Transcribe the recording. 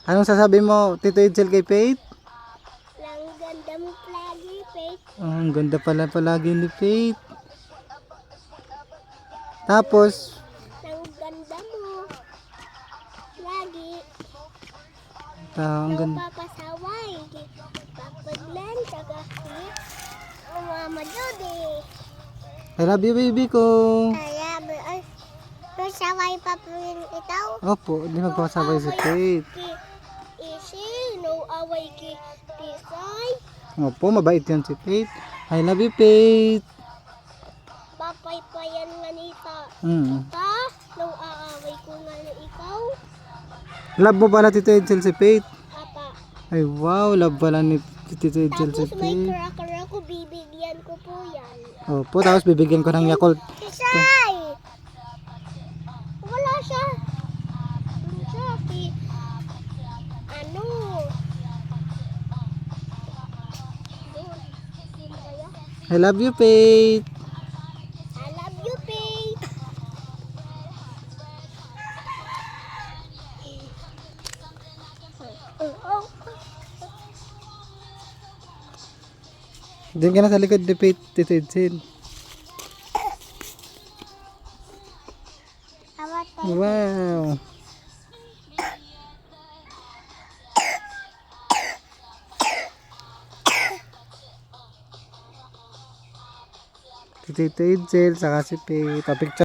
Anong sasabi mo, Tito Edsel kay Faith? Ang ganda mo lagi, Faith. Oh, ang ganda pala palagi ni Faith. Tapos, Ang ganda mo lagi. ang Nang ganda. papasaway. Papaglan, taga Mama Judy. I love you, baby ko. Kaya, pasaway pa po rin itaw. Opo, di magpapasabay si Faith. Isi, no away ki Tisay. Opo, mabait yan si Faith. I love you, Faith. Papaypayan nga nita. Mm. Ta, no aaway ko nga na ikaw. Love mo pala Tito Edsel si Faith. Apa. Ay wow, love pala ni Tito Edsel si Tapos may Faith. cracker ako, bibigyan ko po yan. Opo, tapos bibigyan ko ng Yakult. Tisay! Wala siya. Wala siya. Ano? Doon. Sino kaya? I love you, Faith. I love you, Faith. Oh. Diyan ka na sa likod ni Faith, Tito Edsel. Awat Wow. Tito Edsel, saka si Faith. Picture.